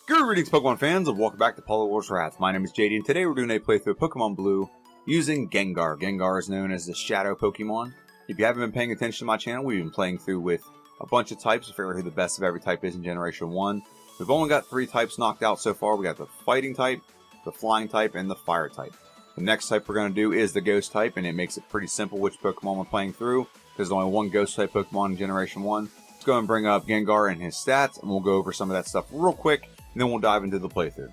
Greetings Pokemon fans and welcome back to Polar Wars Wrath. My name is JD and today we're doing a playthrough of Pokemon Blue using Gengar. Gengar is known as the shadow Pokemon. If you haven't been paying attention to my channel, we've been playing through with a bunch of types to figure out who the best of every type is in Generation 1. We've only got 3 types knocked out so far. We got the fighting type, the flying type, and the fire type. The next type we're going to do is the ghost type, and it makes it pretty simple which Pokemon we're playing through. There's only one ghost type Pokemon in Generation 1. Let's go and bring up Gengar and his stats, and we'll go over some of that stuff real quick. And then we'll dive into the playthrough.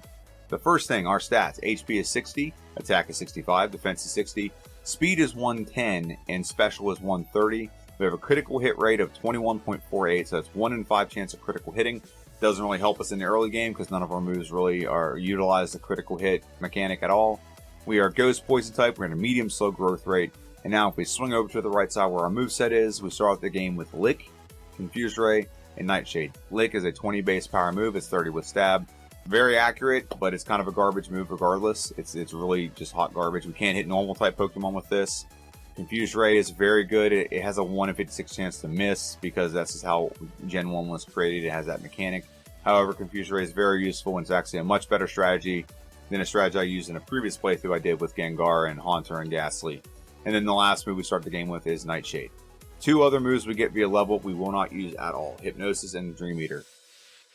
The first thing, our stats. HP is 60, attack is 65, defense is 60, speed is 110, and special is 130. We have a critical hit rate of 21.48, so that's 1 in 5 chance of critical hitting. Doesn't really help us in the early game because none of our moves really are utilize the critical hit mechanic at all. We are Ghost Poison type, we're in a medium slow growth rate. And now if we swing over to the right side where our moveset is, we start out the game with Lick, Confused Ray, and Nightshade. Lick is a 20 base power move, it's 30 with stab. Very accurate, but it's kind of a garbage move regardless. It's really just hot garbage. We can't hit normal type Pokemon with this. Confused Ray is very good. It has a 1 in 56 chance to miss because that's just how Gen 1 was created. It has that mechanic. However, Confused Ray is very useful and it's actually a much better strategy than a strategy I used in a previous playthrough I did with Gengar and Haunter and Gastly. And then the last move we start the game with is Nightshade. 2 other moves we get via level we will not use at all. Hypnosis and Dream Eater.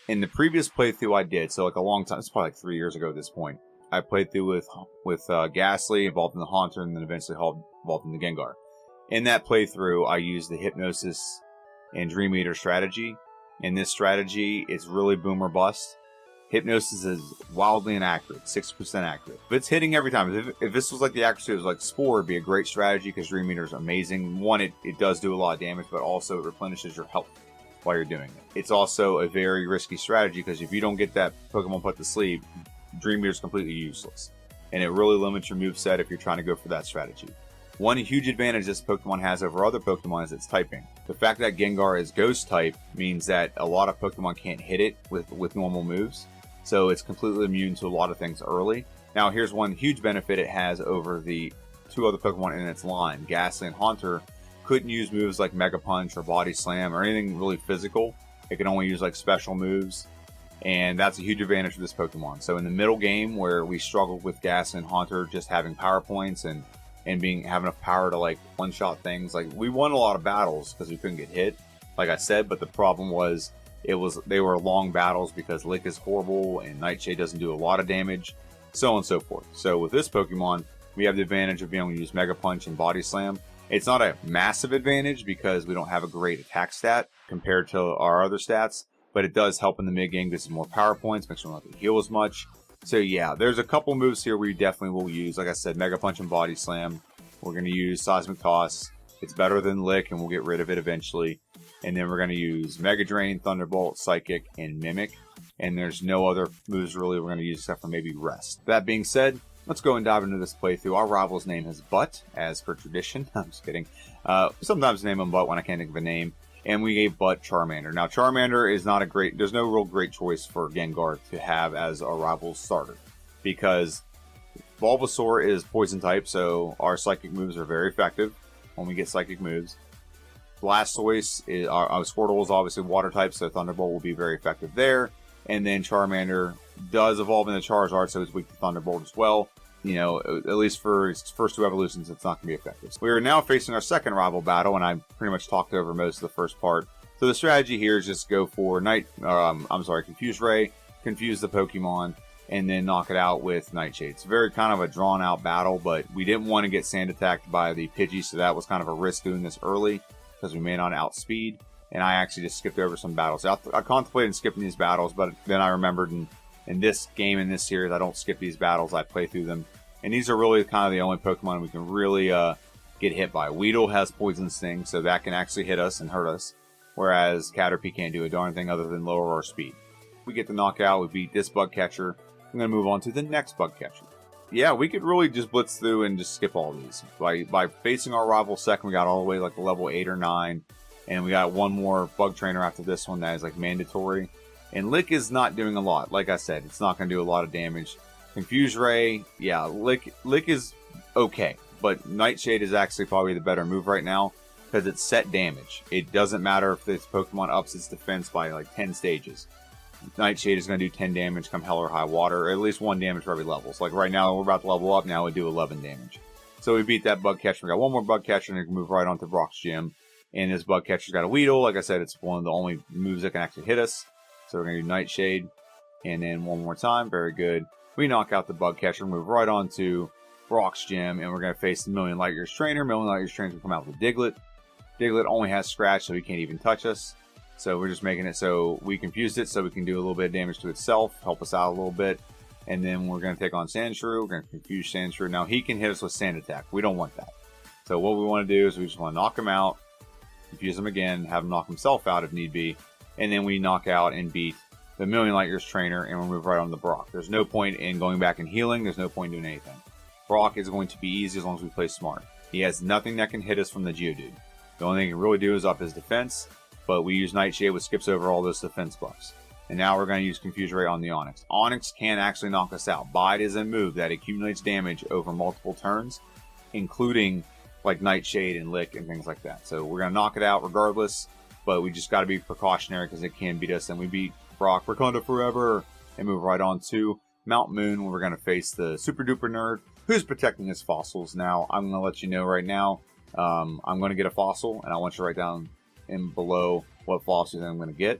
In the previous playthrough I did, so like a long time, it's probably like 3 years ago at this point, I played through with Gastly, evolved in the Haunter, and then eventually evolved in the Gengar. In that playthrough, I used the Hypnosis and Dream Eater strategy. In this strategy, it's really boom or bust. Hypnosis is wildly inaccurate, 6% accurate. But it's hitting every time. If this was like the accuracy was like Spore, it'd be a great strategy because Dream Eater is amazing. One, it does do a lot of damage, but also it replenishes your health while you're doing it. It's also a very risky strategy because if you don't get that Pokemon put to sleep, Dream Eater is completely useless. And it really limits your moveset if you're trying to go for that strategy. One huge advantage this Pokemon has over other Pokemon is its typing. The fact that Gengar is Ghost type means that a lot of Pokemon can't hit it with normal moves. So it's completely immune to a lot of things early. Now here's one huge benefit it has over the 2 other Pokemon in its line. Gastly and Haunter couldn't use moves like Mega Punch or Body Slam or anything really physical. It can only use like special moves. And that's a huge advantage for this Pokemon. So in the middle game where we struggled with Gastly and Haunter just having power points and having enough power to like one-shot things, like we won a lot of battles because we couldn't get hit, like I said, but the problem was they were long battles because Lick is horrible and Nightshade doesn't do a lot of damage, so on and so forth. So with this Pokemon, we have the advantage of being able to use Mega Punch and Body Slam. It's not a massive advantage because we don't have a great attack stat compared to our other stats, but it does help in the mid game. This is more power points, makes me not have to heal as much. So yeah, there's a couple moves here we definitely will use. Like I said, Mega Punch and Body Slam. We're going to use Seismic Toss. It's better than Lick and we'll get rid of it eventually. And then we're going to use Mega Drain, Thunderbolt, Psychic, and Mimic. And there's no other moves really we're going to use except for maybe Rest. That being said, let's go and dive into this playthrough. Our rival's name is Butt, as per tradition. I'm just kidding. Sometimes name him Butt when I can't think of a name. And we gave Butt Charmander. Now Charmander is not there's no real great choice for Gengar to have as our rival's starter. Because Bulbasaur is Poison type, so our Psychic moves are very effective when we get Psychic moves. Blastoise is our Squirtle is obviously Water type, so Thunderbolt will be very effective there. And then Charmander does evolve into Charizard, so it's weak to Thunderbolt as well. You know, at least for its first 2 evolutions, it's not going to be effective. We are now facing our second rival battle, and I pretty much talked over most of the first part. So the strategy here is just go for Confused Ray, confuse the Pokemon, and then knock it out with Nightshade. It's very kind of a drawn-out battle, but we didn't want to get sand attacked by the Pidgey, so that was kind of a risk doing this early because we may not outspeed. And I actually just skipped over some battles. I contemplated skipping these battles, but then I remembered in this game, in this series, I don't skip these battles. I play through them. And these are really kind of the only Pokemon we can really get hit by. Weedle has Poison Sting, so that can actually hit us and hurt us. Whereas Caterpie can't do a darn thing other than lower our speed. We get the knockout, we beat this bug catcher. I'm going to move on to the next bug catcher. Yeah, we could really just blitz through and just skip all these. By facing our rival second, we got all the way like level 8 or 9. And we got one more bug trainer after this one that is like mandatory. And Lick is not doing a lot. Like I said, it's not going to do a lot of damage. Confuse Ray, yeah, Lick is okay. But Nightshade is actually probably the better move right now because it's set damage. It doesn't matter if this Pokemon ups its defense by like 10 stages. Nightshade is going to do 10 damage come hell or high water, or at least 1 damage for every level. So like right now, we're about to level up, now we do 11 damage. So we beat that bug catcher. We got one more bug catcher, and we can move right on to Brock's gym. And this bug catcher's got a Weedle. Like I said, it's one of the only moves that can actually hit us. So we're going to do Nightshade, and then one more time. Very good. We knock out the bug catcher, move right on to Brock's gym, and we're going to face the Million Light Years trainer. Million Light Years trainer will come out with a Diglett. Diglett only has Scratch, so he can't even touch us. So we're just making it so we confused it so we can do a little bit of damage to itself, help us out a little bit. And then we're going to take on Sandshrew. We're going to confuse Sandshrew. Now he can hit us with Sand Attack. We don't want that. So what we want to do is we just want to knock him out, confuse him again, have him knock himself out if need be. And then we knock out and beat the Million Light Years trainer, and we'll move right on to Brock. There's no point in going back and healing. There's no point in doing anything. Brock is going to be easy as long as we play smart. He has nothing that can hit us from the Geodude. The only thing he can really do is up his defense. But we use Nightshade, which skips over all those defense buffs. And now we're going to use Confuse Ray on the Onix. Onix can actually knock us out. Bide is a move that accumulates damage over multiple turns, including like Nightshade and Lick and things like that. So we're going to knock it out regardless, but we just got to be precautionary because it can beat us. And we beat Brock for Kanto forever and move right on to Mount Moon, where we're going to face the Super Duper Nerd who's protecting his fossils. Now, I'm going to let you know right now, I'm going to get a fossil, and I want you to write down in below what fossils I'm going to get,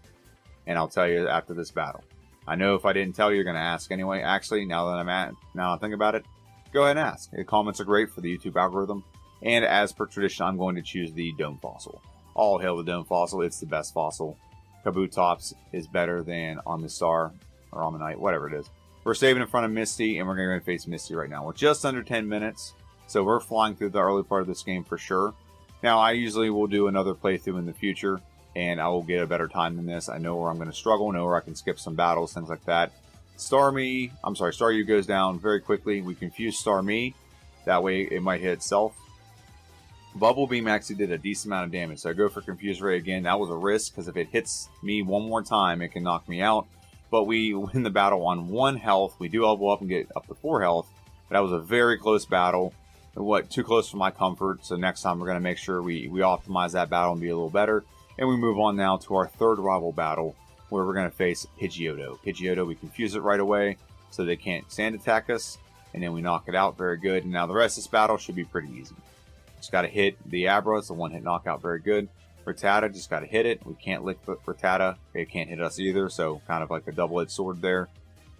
and I'll tell you after this battle. I know if I didn't tell you, you're going to ask anyway. Actually, now that I think about it, go ahead and ask. The comments are great for the YouTube algorithm, and as per tradition, I'm going to choose the Dome Fossil. All hail the Dome Fossil, it's the best fossil. Kabutops is better than Amistar, or Ammonite, whatever it is. We're saving in front of Misty, and we're going to face Misty right now. We're just under 10 minutes, so we're flying through the early part of this game for sure. Now, I usually will do another playthrough in the future, and I will get a better time than this. I know where I'm going to struggle, know where I can skip some battles, things like that. Staryu goes down very quickly. We confuse Starmie. That way, it might hit itself. Bubble Beam actually did a decent amount of damage, so I go for Confuse Ray again. That was a risk, because if it hits me one more time, it can knock me out. But we win the battle on 1 health. We do level up and get up to 4 health. But that was a very close battle. Too close for my comfort, so next time we're going to make sure we optimize that battle and be a little better. And we move on now to our third rival battle, where we're going to face Pidgeotto. Pidgeotto, we confuse it right away, so they can't Sand Attack us, and then we knock it out very good. And now the rest of this battle should be pretty easy. Just got to hit the Abra, it's a one-hit knockout, very good. Rattata, just got to hit it. We can't lick Rattata, it can't hit us either, so kind of like a double-edged sword there.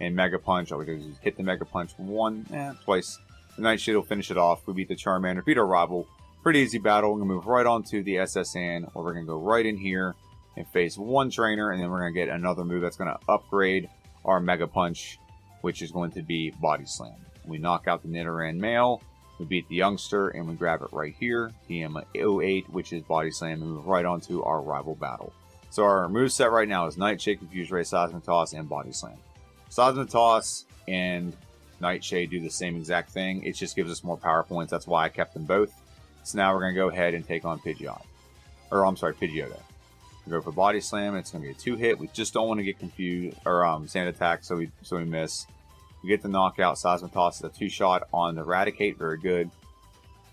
And Mega Punch, all we do is hit the Mega Punch twice. The Nightshade will finish it off. We beat the Charmander, beat our rival. Pretty easy battle. We're going to move right on to the SSN, where we're going to go right in here and face one trainer, and then we're going to get another move that's going to upgrade our Mega Punch, which is going to be Body Slam. We knock out the Nidoran male, we beat the youngster, and we grab it right here, TM08, which is Body Slam, and move right on to our rival battle. So our moveset right now is Nightshade, Confuse Ray, Seismitoss, and Body Slam. Seismitoss and Nightshade do the same exact thing. It just gives us more power points. That's why I kept them both. So now we're going to go ahead and take on Pidgeotto. We go for Body Slam. It's going to be a 2-hit. We just don't want to get confused or Sand Attack, so we miss. We get the knockout. Seismitoss is a 2-shot on the Eradicate. Very good.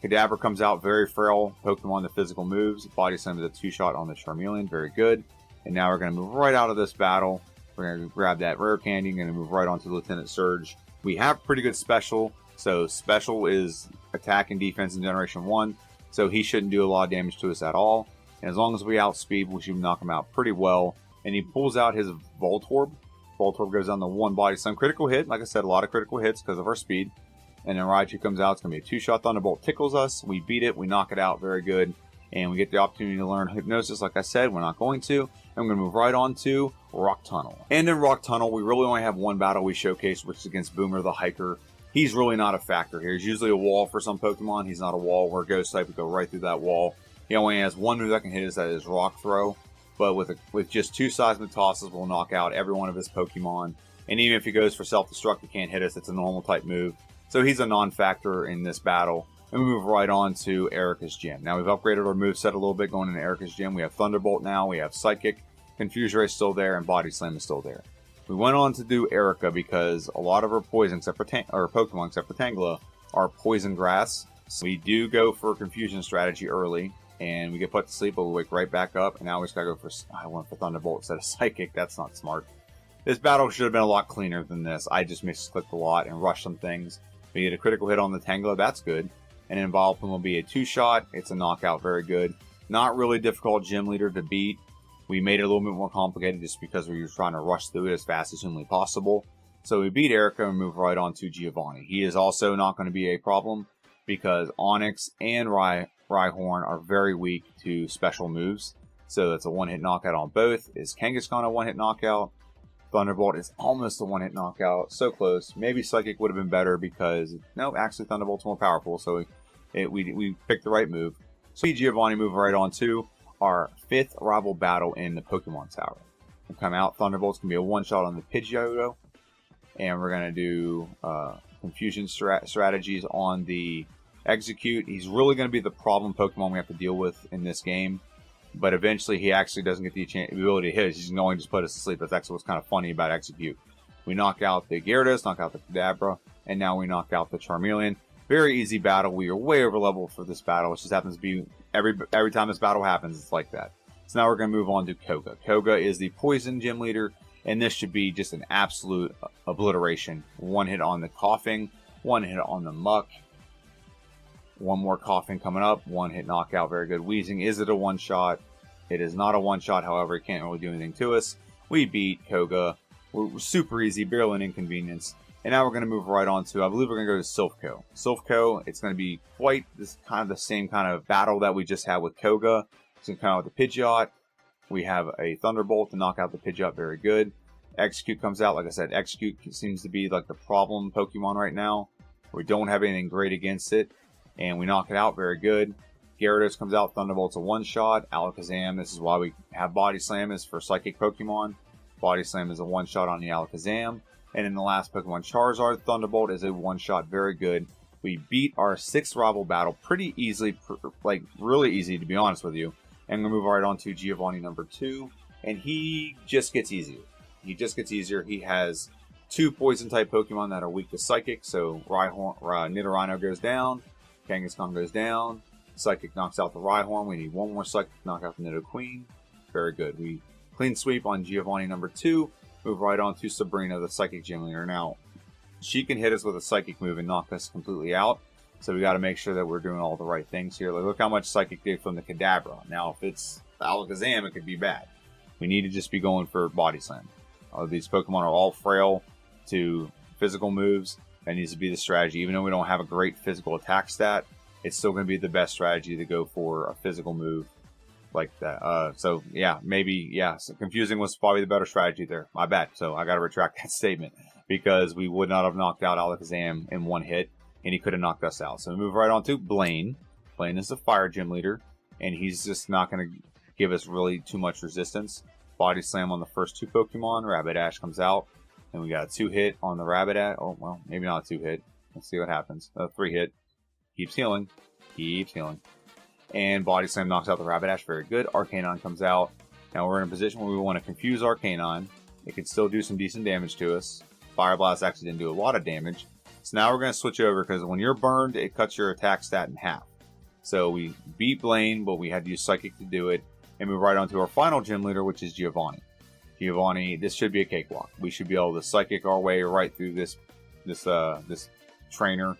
Kadabra comes out, very frail Pokemon, the physical moves. Body Slam is a 2-shot on the Charmeleon. Very good. And now we're going to move right out of this battle. We're going to grab that rare candy and going to move right on to Lieutenant Surge. We have pretty good special, so special is attack and defense in Generation 1, so he shouldn't do a lot of damage to us at all. And as long as we outspeed, we should knock him out pretty well. And he pulls out his Voltorb. Voltorb goes down the 1 Body Slam. Critical hit, like I said, a lot of critical hits because of our speed. And then Raichu comes out, it's going to be a 2-shot Thunderbolt. Tickles us, we beat it, we knock it out, very good. And we get the opportunity to learn Hypnosis, like I said, we're not going to. I'm going to move right on to Rock Tunnel. And in Rock Tunnel, we really only have one battle we showcase, which is against Boomer the Hiker. He's really not a factor here. He's usually a wall for some Pokemon. He's not a wall. We're Ghost type, we go right through that wall. He only has one move that can hit us, that is Rock Throw. But with just 2 Seismitosses, we'll knock out every one of his Pokemon. And even if he goes for Self-Destruct, he can't hit us. It's a normal type move. So he's a non-factor in this battle. And we move right on to Erica's Gym. Now we've upgraded our moveset a little bit going into Erica's Gym. We have Thunderbolt now, we have Psychic, Confuse Ray is still there, and Body Slam is still there. We went on to do Erica because a lot of our poison, Pokemon except for Tangela, are Poison Grass. So we do go for a Confusion strategy early, and we get put to sleep, but we wake right back up, and now we just gotta go for, I went for Thunderbolt instead of Psychic, that's not smart. This battle should have been a lot cleaner than this. I just misclicked a lot and rushed some things. We get a critical hit on the Tangela, that's good. And then Vileplume will be a 2-shot. It's a knockout, very good. Not really difficult gym leader to beat. We made it a little bit more complicated just because we were trying to rush through it as fast as humanly possible. So we beat Erica and move right on to Giovanni. He is also not going to be a problem because Onyx and Rhyhorn are very weak to special moves. So that's a one-hit knockout on both. Is Kangaskhan a one-hit knockout? Thunderbolt is almost a one-hit knockout. So close. Maybe Psychic would have been better because, no, actually Thunderbolt's more powerful. So we picked the right move. So we Giovanni move right on to our 5th rival battle in the Pokemon Tower. We'll come out. Thunderbolt's going to be a one-shot on the Pidgeotto. And we're going to do confusion strategies on the Execute. He's really going to be the problem Pokemon we have to deal with in this game. But eventually he actually doesn't get the ability to hit us. He's going to just put us to sleep. That's actually what's kind of funny about Execute. We knock out the Gyarados, knock out the Kadabra, and now we knock out the Charmeleon. Very easy battle. We are way over level for this battle. It just happens to be every time this battle happens, it's like that. So now we're going to move on to Koga. Koga is the Poison Gym Leader, and this should be just an absolute obliteration. One hit on the Coughing, one hit on the Muck. One more Coughing coming up. One hit knockout. Very good. Wheezing. Is it a one-shot? It is not a one-shot. However, it can't really do anything to us. We beat Koga. We're super easy. Barely an inconvenience. And now we're going to move right on to, I believe we're going to go to Silphco. Silphco, it's going to be quite this kind of the same kind of battle that we just had with Koga. It's going to come out with the Pidgeot. We have a Thunderbolt to knock out the Pidgeot. Very good. Execute comes out. Like I said, Execute seems to be like the problem Pokemon right now. We don't have anything great against it. And we knock it out. Very good. Gyarados comes out. Thunderbolt's a one-shot. Alakazam, this is why we have Body Slam, is for Psychic Pokemon. Body Slam is a one-shot on the Alakazam. And in the last Pokemon, Charizard, Thunderbolt is a one-shot. Very good. We beat our 6th rival battle pretty easily, like really easy to be honest with you. And we're going to move right on to Giovanni number 2. And he just gets easier. He just gets easier. He has 2 Poison-type Pokemon that are weak to Psychic. So Nidorino goes down. Kangaskhan goes down. Psychic knocks out the Rhyhorn. We need one more Psychic to knock out the Nidoqueen. Very good. We clean sweep on Giovanni number 2. Move right on to Sabrina, the Psychic Gym Leader. Now, she can hit us with a Psychic move and knock us completely out. So we got to make sure that we're doing all the right things here. Like, look how much Psychic did from the Kadabra. Now, if it's the Alakazam, it could be bad. We need to just be going for Body Slam. These Pokemon are all frail to physical moves. That needs to be the strategy. Even though we don't have a great physical attack stat, it's still going to be the best strategy to go for a physical move like that. So yeah, maybe, yeah, so confusing was probably the better strategy there. My bad. So I got to retract that statement because we would not have knocked out Alakazam in one hit and he could have knocked us out. So we move right on to Blaine. Blaine is the Fire Gym Leader and he's just not going to give us really too much resistance. Body Slam on the first 2 Pokemon. Rapidash comes out. And we got a 2-hit on the Rapidash. Oh, well, maybe not a 2-hit. Let's see what happens. A 3-hit. Keeps healing. Keeps healing. And Body Slam knocks out the Rapidash. Very good. Arcanine comes out. Now we're in a position where we want to confuse Arcanine. It can still do some decent damage to us. Fire Blast actually didn't do a lot of damage. So now we're going to switch over because when you're burned, it cuts your attack stat in half. So we beat Blaine, but we had to use Psychic to do it. And move right on to our final gym leader, which is Giovanni. Giovanni, this should be a cakewalk. We should be able to Psychic our way right through this trainer.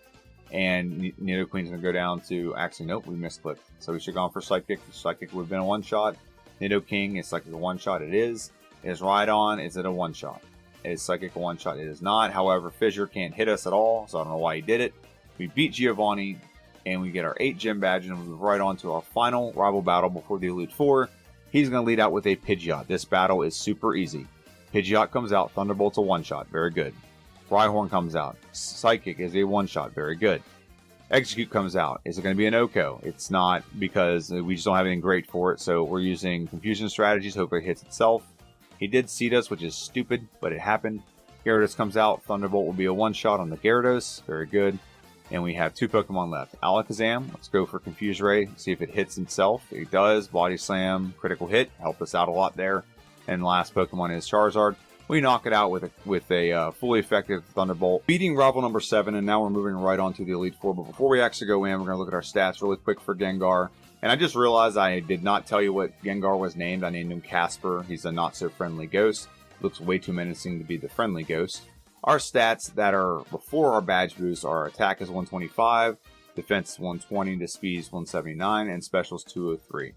And Nidoqueen's going to go down to... Actually, nope, we misclicked. So we should have gone for Psychic. Psychic would have been a one-shot. Nidoking is Psychic a one-shot. It is. Is Rhydon. Is it a one-shot? Is Psychic a one-shot? It is not. However, Fissure can't hit us at all, so I don't know why he did it. We beat Giovanni, and we get our 8 gym badges, and we move right on to our final rival battle before the Elite Four. He's going to lead out with a Pidgeot. This battle is super easy. Pidgeot comes out. Thunderbolt's a one-shot. Very good. Rhyhorn comes out. Psychic is a one-shot. Very good. Execute comes out. Is it going to be an OHKO? It's not because we just don't have anything great for it. So we're using confusion strategies. Hope it hits itself. He did seed us, which is stupid, but it happened. Gyarados comes out. Thunderbolt will be a one-shot on the Gyarados. Very good. And we have 2 Pokemon left. Alakazam, let's go for Confuse Ray, see if it hits itself. It does. Body Slam, critical hit, helped us out a lot there. And the last Pokemon is Charizard. We knock it out with a fully effective Thunderbolt, beating rival number 7, and now we're moving right on to the Elite Four. But before we actually go in, we're going to look at our stats really quick for Gengar. And I just realized I did not tell you what Gengar was named. I named him Casper. He's a not-so-friendly ghost. Looks way too menacing to be the friendly ghost. Our stats that are before our badge boost are attack is 125, defense is 120, the speed is 179, and special is 203. If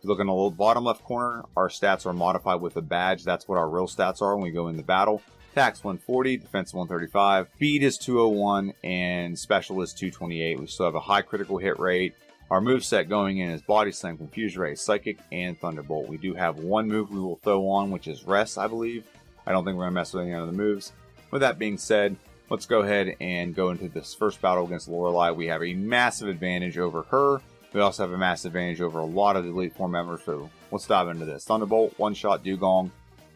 you look in the little bottom left corner, our stats are modified with a badge. That's what our real stats are when we go into battle. Attack's 140, defense 135, speed is 201, and special is 228. We still have a high critical hit rate. Our moveset going in is Body Slam, Confuse Ray, Psychic, and Thunderbolt. We do have one move we will throw on, which is Rest, I believe. I don't think we're going to mess with any other moves. With that being said, let's go ahead and go into this first battle against Lorelei. We have a massive advantage over her. We also have a massive advantage over a lot of the Elite Four members, so let's dive into this. Thunderbolt, one-shot, Dugong,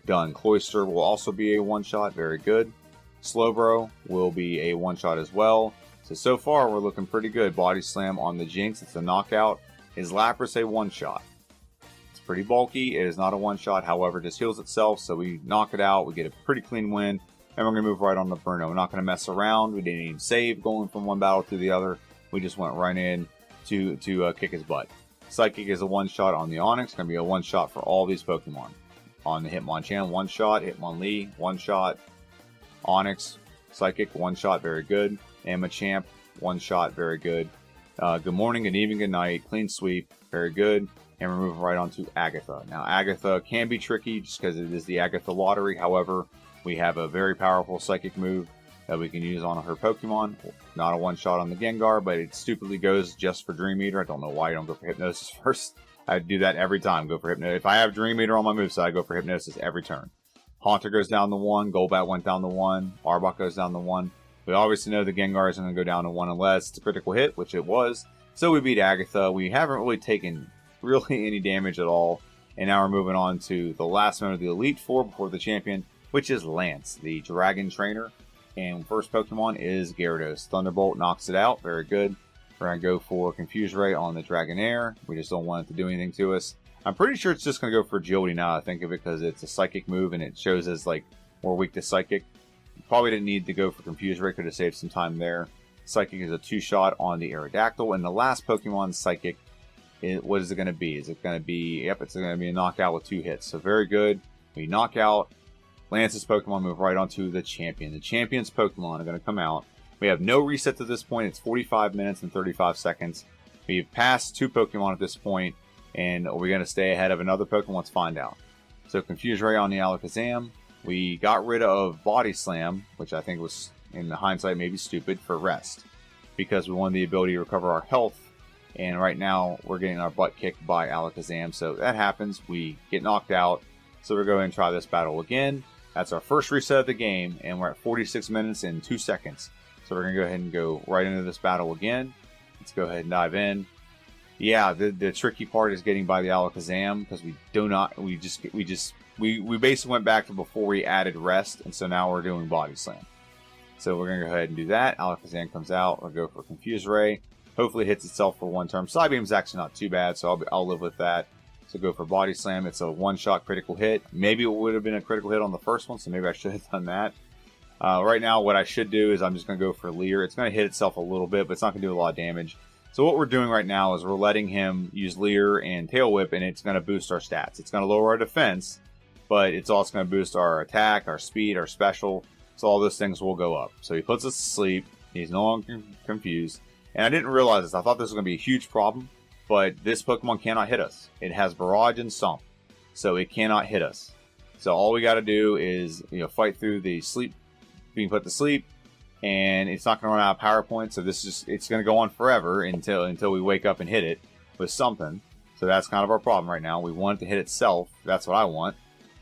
done. Cloyster will also be a one-shot, very good. Slowbro will be a one-shot as well. So far, we're looking pretty good. Body Slam on the Jinx, it's a knockout. Is Lapras a one-shot? It's pretty bulky, it is not a one-shot, however, it just heals itself, so we knock it out, we get a pretty clean win, and we're going to move right on to Bruno. We're not going to mess around, we didn't even save going from one battle to the other, we just went right in to kick his butt. Psychic is a one-shot on the Onix, going to be a one-shot for all these Pokemon. On the Hitmonchan, one-shot, Hitmonlee, one-shot, Onix, Psychic, one-shot, very good. And Machamp, one shot, very good. Good morning, good evening, good night, clean sweep, very good. And we're moving right on to Agatha. Now, Agatha can be tricky just because it is the Agatha lottery. However, we have a very powerful psychic move that we can use on her Pokemon. Not a one shot on the Gengar, but it stupidly goes just for Dream Eater. I don't know why you don't go for Hypnosis first. I do that every time, go for Hypnosis. If I have Dream Eater on my moveset, I go for Hypnosis every turn. Haunter goes down to 1, Golbat went down to 1, Arbok goes down to 1. We obviously know the Gengar isn't going to go down to 1 unless it's a critical hit, which it was. So we beat Agatha. We haven't really taken really any damage at all. And now we're moving on to the last member of the Elite Four before the champion, which is Lance, the Dragon Trainer. And first Pokemon is Gyarados. Thunderbolt knocks it out. Very good. We're going to go for Confuse Ray on the Dragonair. We just don't want it to do anything to us. I'm pretty sure it's just going to go for Agility now I think of it, because it's a Psychic move and it shows as like more weak to Psychic. Probably didn't need to go for Confuse Ray, could have saved some time there. Psychic is a two-shot on the Aerodactyl, and the last Pokemon, Psychic, what is it going to be? Is it going to be, yep, it's going to be a knockout with 2 hits. So very good. We knock out Lance's Pokemon, move right on to the champion. The champion's Pokemon are going to come out. We have no reset to this point. It's 45 minutes and 35 seconds. We've passed 2 Pokemon at this point, and are we going to stay ahead of another Pokemon? Let's find out. So Confuse Ray on the Alakazam. We got rid of Body Slam, which I think was, in the hindsight, maybe stupid, for Rest. Because we wanted the ability to recover our health. And right now, we're getting our butt kicked by Alakazam. So that happens. We get knocked out. So we're going to try this battle again. That's our first reset of the game. And we're at 46 minutes and 2 seconds. So we're going to go ahead and go right into this battle again. Let's go ahead and dive in. Yeah, the tricky part is getting by the Alakazam. Because we basically went back to before we added Rest, and so now we're doing Body Slam. So we're going to go ahead and do that. Alakazam comes out. We'll go for Confuse Ray. Hopefully it hits itself for one turn. Psybeam is actually not too bad, so I'll live with that. So go for Body Slam. It's a one-shot critical hit. Maybe it would have been a critical hit on the first one, so maybe I should have done that. Right now, what I should do is I'm just going to go for Leer. It's going to hit itself a little bit, but it's not going to do a lot of damage. So what we're doing right now is we're letting him use Leer and Tail Whip, and it's going to boost our stats. It's going to lower our defense, but it's also going to boost our attack, our speed, our special. So all those things will go up. So he puts us to sleep. He's no longer confused. And I didn't realize this. I thought this was going to be a huge problem. But this Pokemon cannot hit us. It has Barrage and Stomp. So it cannot hit us. So all we got to do is fight through the sleep, being put to sleep. And it's not going to run out of power points. So it's going to go on forever until we wake up and hit it with something. So that's kind of our problem right now. We want it to hit itself. That's what I want.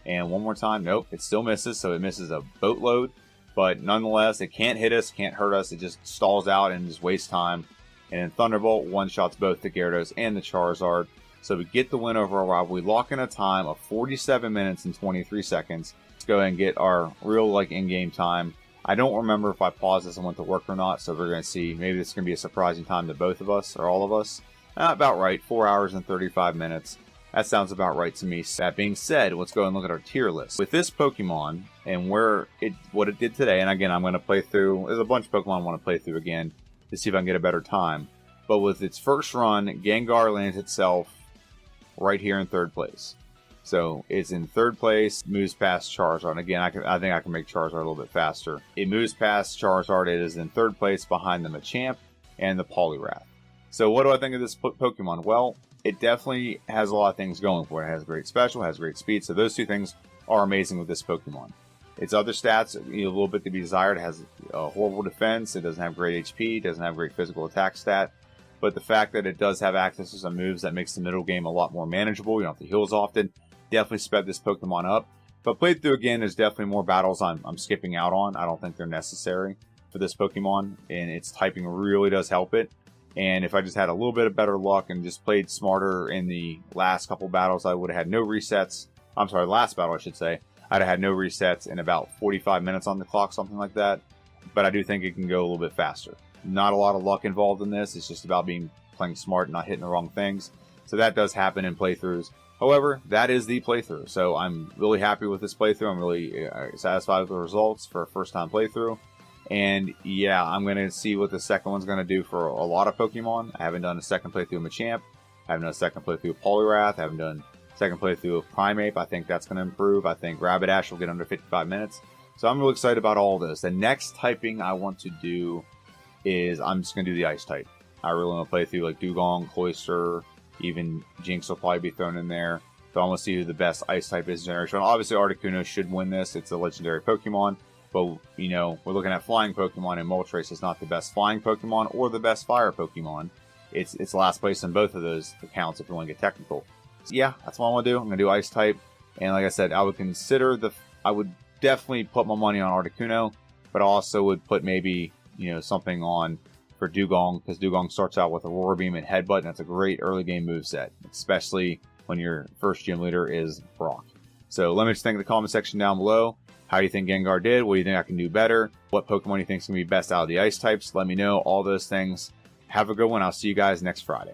And one more time, nope, it still misses, so it misses a boatload. But nonetheless, it can't hit us, can't hurt us, it just stalls out and just wastes time. And then Thunderbolt one-shots both the Gyarados and the Charizard. So we get the win over our rival. We lock in a time of 47 minutes and 23 seconds. Let's go ahead and get our real in-game time. I don't remember if I paused this and went to work or not, so we're going to see. Maybe this is going to be a surprising time to both of us, or all of us. About right, 4 hours and 35 minutes. That sounds about right to me. That being said, let's go and look at our tier list. With this Pokemon and what it did today, and again, I'm going to play through. There's a bunch of Pokemon I want to play through again to see if I can get a better time. But with its first run, Gengar lands itself right here in 3rd place. So it's in third place, moves past Charizard. And again, I think I can make Charizard a little bit faster. It moves past Charizard. It is in third place behind the Machamp and the Poliwrath. So what do I think of this Pokemon? Well, it definitely has a lot of things going for it. It has great special, has great speed. So those two things are amazing with this Pokemon. Its other stats, a little bit to be desired. It has a horrible defense. It doesn't have great HP. It doesn't have great physical attack stat. But the fact that it does have access to some moves that makes the middle game a lot more manageable. You don't have to heal as often. Definitely sped this Pokemon up. But played through again, there's definitely more battles I'm skipping out on. I don't think they're necessary for this Pokemon. And its typing really does help it. And if I just had a little bit of better luck and just played smarter in the last couple battles, I would have had no resets. I'm sorry, last battle I should say. I'd have had no resets in about 45 minutes on the clock, something like that. But I do think it can go a little bit faster. Not a lot of luck involved in this. It's just about playing smart and not hitting the wrong things. So that does happen in playthroughs. However, that is the playthrough. So I'm really happy with this playthrough. I'm really satisfied with the results for a first-time playthrough. And yeah, I'm going to see what the second one's going to do for a lot of Pokemon. I haven't done a second playthrough of Machamp. I haven't done a second playthrough of Poliwrath. I haven't done a second playthrough of Primeape. I think that's going to improve. I think Rapidash will get under 55 minutes. So I'm really excited about all this. The next typing I want to do is I'm just going to do the Ice type. I really want to play through like Dugong, Cloyster, even Jinx will probably be thrown in there. So I want to see who the best Ice type is in Generation 1. Obviously, Articuno should win this. It's a legendary Pokemon. But, you know, we're looking at flying Pokemon, and Moltres is not the best flying Pokemon or the best fire Pokemon. It's last place in both of those accounts if you want to get technical. So yeah, that's what I want to do. I'm going to do Ice type. And like I said, I would definitely put my money on Articuno, but I also would put maybe, something on for Dugong, because Dugong starts out with Aurora Beam and Headbutt, and that's a great early game moveset, especially when your first gym leader is Brock. So let me just think in the comment section down below. How do you think Gengar did? What do you think I can do better? What Pokemon do you think is going to be best out of the Ice types? Let me know all those things. Have a good one. I'll see you guys next Friday.